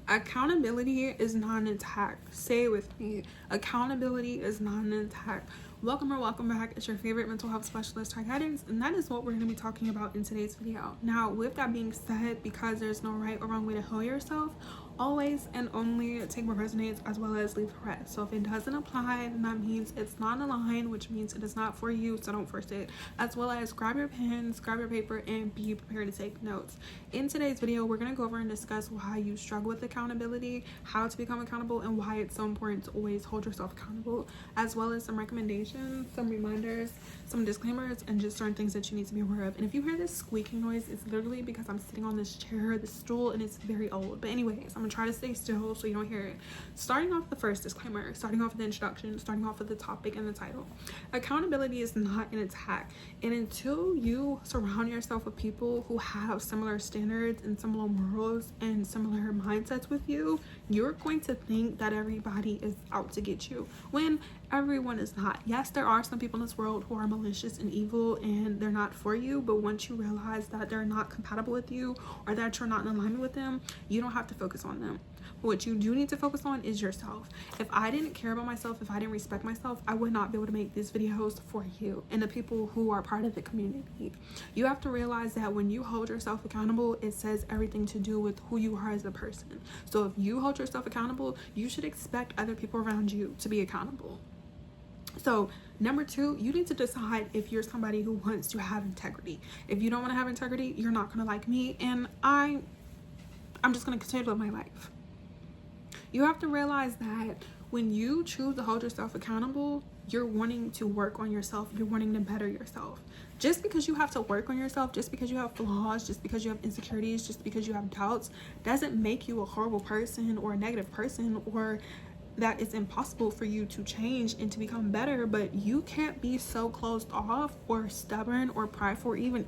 Accountability is not an attack. Say it with me. Accountability is not an attack. Welcome or welcome back. It's your favorite mental health specialist, Ty Guidance, and that is what we're going to be talking about in today's video. Now, with that being said, because there's no right or wrong way to heal yourself, always and only take what resonates as well as leave the rest. So if it doesn't apply, then that means it's not aligned, which means it is not for you, so don't force it. As well as grab your pens, grab your paper, and be prepared to take notes. In today's video, we're going to go over and discuss why you struggle with accountability, how to become accountable, and why it's so important to always hold yourself accountable, as well as some recommendations, some reminders, some disclaimers, and just certain things that you need to be aware of. And if you hear this squeaking noise, it's literally because I'm sitting on this chair, this stool, and it's very old. But anyways, I'm gonna try to stay still so you don't hear it. Starting off the first disclaimer, starting off with the introduction, starting off with the topic and the title. Accountability is not an attack, and until you surround yourself with people who have similar standards and similar morals and similar mindsets with you, you're going to think that everybody is out to get you when everyone is not. Yes, there are some people in this world who are malicious and evil and they're not for you, but once you realize that they're not compatible with you or that you're not in alignment with them, you don't have to focus on them. What you do need to focus on is yourself. If I didn't care about myself, if I didn't respect myself, I would not be able to make these videos for you and the people who are part of the community. You have to realize that when you hold yourself accountable, it says everything to do with who you are as a person. So if you hold yourself accountable, you should expect other people around you to be accountable. So number two, you need to decide if you're somebody who wants to have integrity. If you don't want to have integrity, you're not going to like me, and I'm just going to continue to live my life. You have to realize that when you choose to hold yourself accountable, you're wanting to work on yourself. You're wanting to better yourself. Just because you have to work on yourself, just because you have flaws, just because you have insecurities, just because you have doubts, doesn't make you a horrible person or a negative person, or that it's impossible for you to change and to become better. But you can't be so closed off or stubborn or prideful or even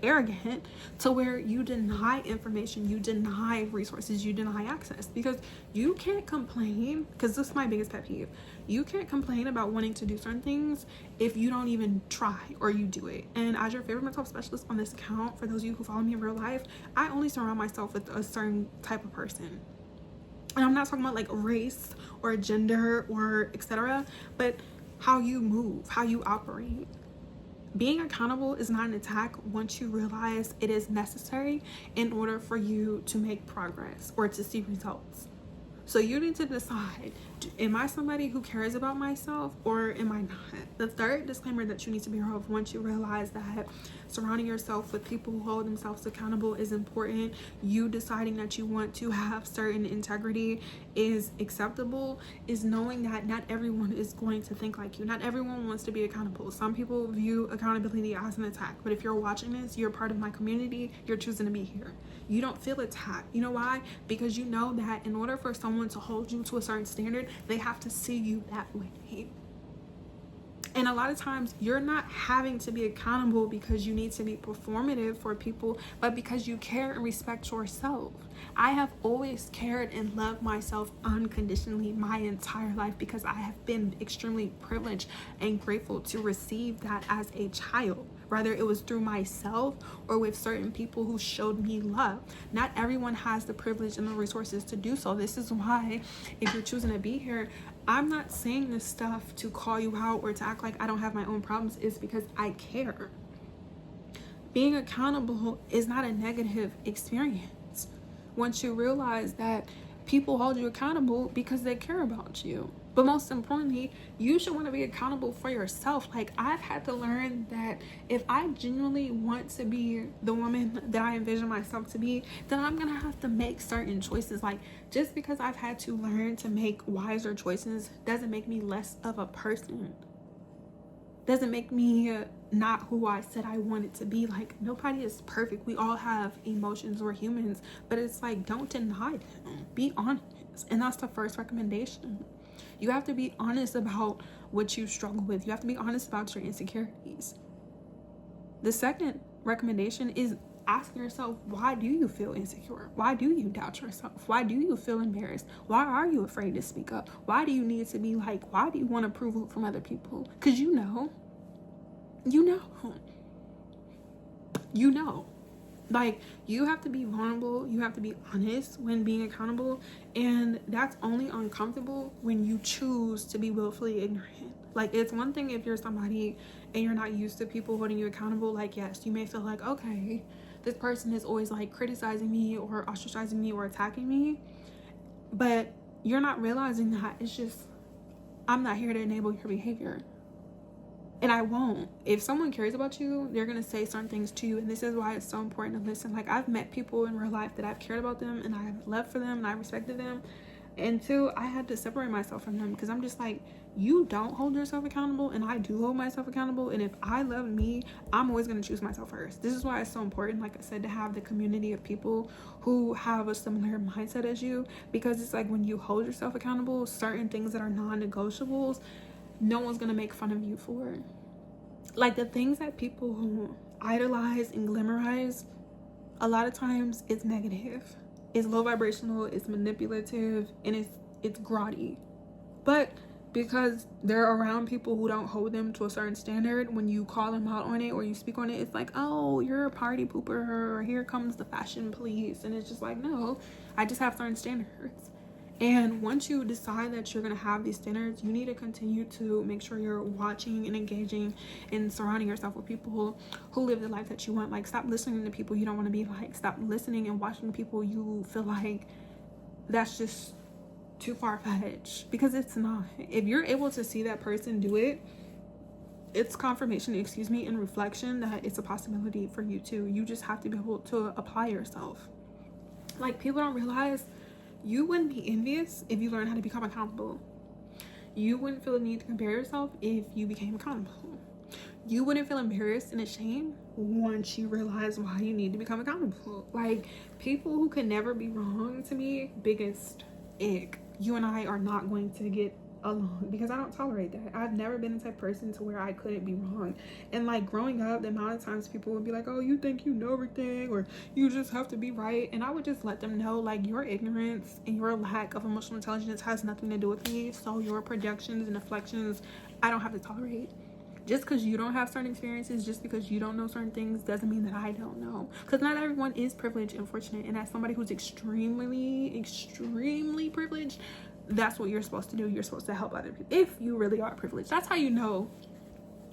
arrogant to where you deny information, you deny resources, you deny access, because you can't complain, because this is my biggest pet peeve. You can't complain about wanting to do certain things if you don't even try or you do it. And as your favorite mental health specialist on this account, for those of you who follow me in real life, I only surround myself with a certain type of person. And I'm not talking about like race or gender or etc., but how you move, how you operate. Being accountable is not an attack once you realize it is necessary in order for you to make progress or to see results. So you need to decide, am I somebody who cares about myself or am I not? The third disclaimer that you need to be aware of once you realize that surrounding yourself with people who hold themselves accountable is important, you deciding that you want to have certain integrity is acceptable, is knowing that not everyone is going to think like you. Not everyone wants to be accountable. Some people view accountability as an attack, but if you're watching this, you're part of my community, you're choosing to be here. You don't feel attacked. You know why? Because you know that in order for someone to hold you to a certain standard, they have to see you that way. And a lot of times you're not having to be accountable because you need to be performative for people, but because you care and respect yourself. I have always cared and loved myself unconditionally my entire life because I have been extremely privileged and grateful to receive that as a child, whether it was through myself or with certain people who showed me love. Not everyone has the privilege and the resources to do so. This is why, if you're choosing to be here, I'm not saying this stuff to call you out or to act like I don't have my own problems. It's because I care. Being accountable is not a negative experience once you realize that people hold you accountable because they care about you. But most importantly, you should want to be accountable for yourself. Like, I've had to learn that if I genuinely want to be the woman that I envision myself to be, then I'm going to have to make certain choices. Like, just because I've had to learn to make wiser choices doesn't make me less of a person. Doesn't make me not who I said I wanted to be. Like, nobody is perfect. We all have emotions. We're humans. But it's like, don't deny them. Be honest. And that's the first recommendation. You have to be honest about what you struggle with. You have to be honest about your insecurities. The second recommendation is asking yourself, why do you feel insecure? Why do you doubt yourself? Why do you feel embarrassed? Why are you afraid to speak up? Why do you need to be like, why do you want approval from other people? Because you know. Like, you have to be vulnerable, you have to be honest when being accountable, and that's only uncomfortable when you choose to be willfully ignorant. Like, it's one thing if you're somebody and you're not used to people holding you accountable. Like, yes, you may feel like, okay, this person is always like criticizing me or ostracizing me or attacking me, but you're not realizing that it's just, I'm not here to enable your behavior. And I won't. If someone cares about you, they're going to say certain things to you. And this is why it's so important to listen. Like, I've met people in real life that I've cared about them and I've loved for them and I respected them. And two, I had to separate myself from them because I'm just like, you don't hold yourself accountable and I do hold myself accountable. And if I love me, I'm always going to choose myself first. This is why it's so important, like I said, to have the community of people who have a similar mindset as you, because it's like when you hold yourself accountable, certain things that are non-negotiables, no one's going to make fun of you for. Like, the things that people who idolize and glamorize, a lot of times it's negative. It's low vibrational, it's manipulative, and it's grotty. But because they're around people who don't hold them to a certain standard, when you call them out on it or you speak on it, it's like, oh, you're a party pooper, or here comes the fashion police. And it's just like, no, I just have certain standards. And once you decide that you're going to have these standards, you need to continue to make sure you're watching and engaging and surrounding yourself with people who live the life that you want. Like, stop listening to people you don't want to be like. Stop listening and watching people you feel like that's just too far-fetched, because it's not. If you're able to see that person do it, it's confirmation, and reflection that it's a possibility for you too. You just have to be able to apply yourself. Like, people don't realize you wouldn't be envious if you learned how to become accountable. You wouldn't feel the need to compare yourself if you became accountable. You wouldn't feel embarrassed and ashamed once you realize why you need to become accountable. Like, people who can never be wrong, to me, biggest ick. You and I are not going to get along because I don't tolerate that. I've never been the type of person to where I couldn't be wrong. And like, growing up, the amount of times people would be like, oh, you think you know everything, or you just have to be right. And I would just let them know, like, your ignorance and your lack of emotional intelligence has nothing to do with me. So your projections and deflections, I don't have to tolerate. Just because you don't have certain experiences, just because you don't know certain things, doesn't mean that I don't know. Because not everyone is privileged and fortunate. And as somebody who's extremely privileged, that's what you're supposed to do. You're supposed to help other people if you really are privileged. That's how you know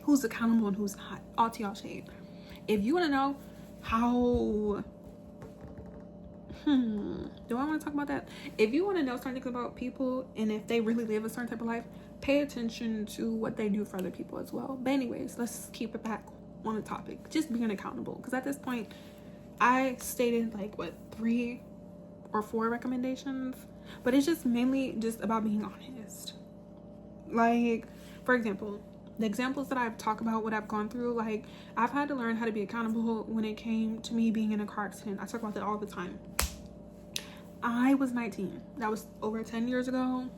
who's accountable and who's not. All to y'all shade. If you want to know how do I want to talk about that? If you want to know certain things about people and if they really live a certain type of life, pay attention to what they do for other people as well. But anyways, let's keep it back on the topic. Just being accountable. Because at this point, I stated like, what, 3 or 4 recommendations? But it's just mainly just about being honest. Like, for example, the examples that I've talked about, what I've gone through, like, I've had to learn how to be accountable when it came to me being in a car accident. I talk about that all the time. I was 19. That was over 10 years ago.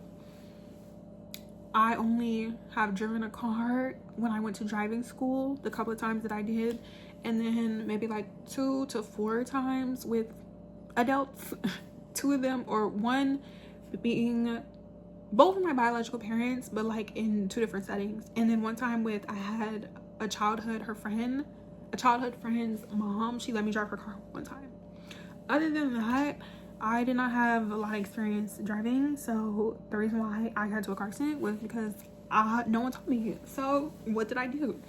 I only have driven a car when I went to driving school, the couple of times that I did, and then maybe like 2 to 4 times with adults. 2 of them, or one being both of my biological parents, but like in 2 different settings. And then one time with, I had a childhood friend's mom. She let me drive her car one time. Other than that, I did not have a lot of experience driving. So the reason why I got into a car accident was because no one told me. So what did I do?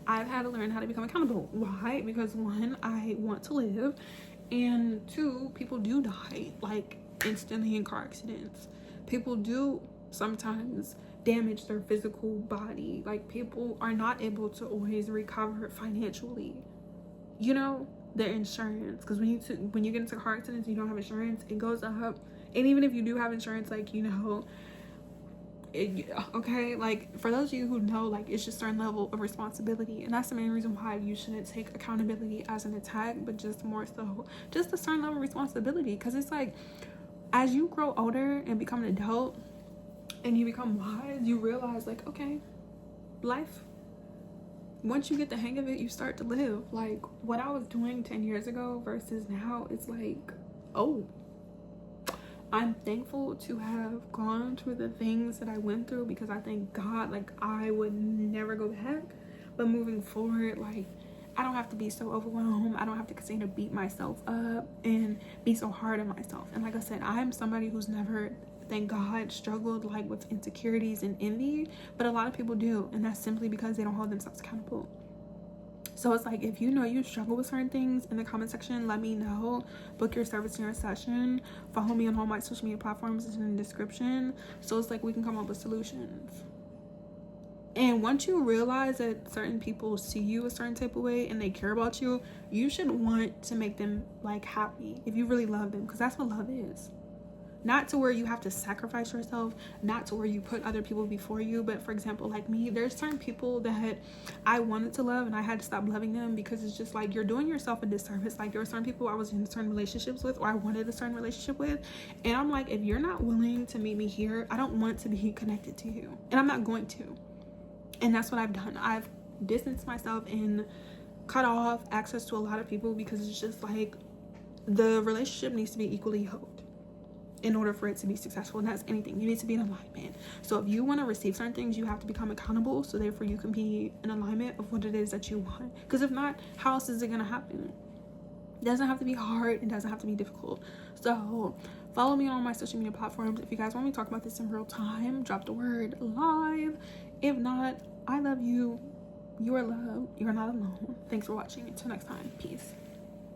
I've had to learn how to become accountable. Why? Because 1, I want to live, and 2, people do die like instantly in car accidents. People do sometimes damage their physical body. Like, people are not able to always recover financially. You know, their insurance, because when you get into car accidents, you don't have insurance, it goes up. And even if you do have insurance, like, you know, okay, like, for those of you who know, like, it's just a certain level of responsibility, and that's the main reason why you shouldn't take accountability as an attack, but just more so just a certain level of responsibility. Because it's like, as you grow older and become an adult and you become wise, you realize, like, okay, life, once you get the hang of it, you start to live. Like, what I was doing 10 years ago versus now, it's like, oh, I'm thankful to have gone through the things that I went through, because I thank God, like, I would never go back. But moving forward, like, I don't have to be so overwhelmed. I don't have to continue to beat myself up and be so hard on myself. And like I said, I'm somebody who's never, thank God, struggled like with insecurities and envy, but a lot of people do, and that's simply because they don't hold themselves accountable. So it's like, if you know you struggle with certain things, in the comment section, let me know. Book your service in your session. Follow me on all my social media platforms, it's in the description. So it's like we can come up with solutions. And once you realize that certain people see you a certain type of way and they care about you, you should want to make them like happy if you really love them, because that's what love is. Not to where you have to sacrifice yourself, not to where you put other people before you. But for example, like me, there's certain people that I wanted to love and I had to stop loving them, because it's just like you're doing yourself a disservice. Like there were certain people I was in certain relationships with, or I wanted a certain relationship with, and I'm like, if you're not willing to meet me here, I don't want to be connected to you, and I'm not going to. And that's what I've done. I've distanced myself and cut off access to a lot of people, because it's just like the relationship needs to be equally yoked in order for it to be successful. And that's anything. You need to be in alignment. So if you want to receive certain things, you have to become accountable, so therefore you can be in alignment of what it is that you want. Because if not, how else is it going to happen? It doesn't have to be hard. It doesn't have to be difficult. So follow me on my social media platforms. If you guys want me to talk about this in real time, drop the word live. If not, I love you. You are loved. You are not alone. Thanks for watching. Until next time. Peace.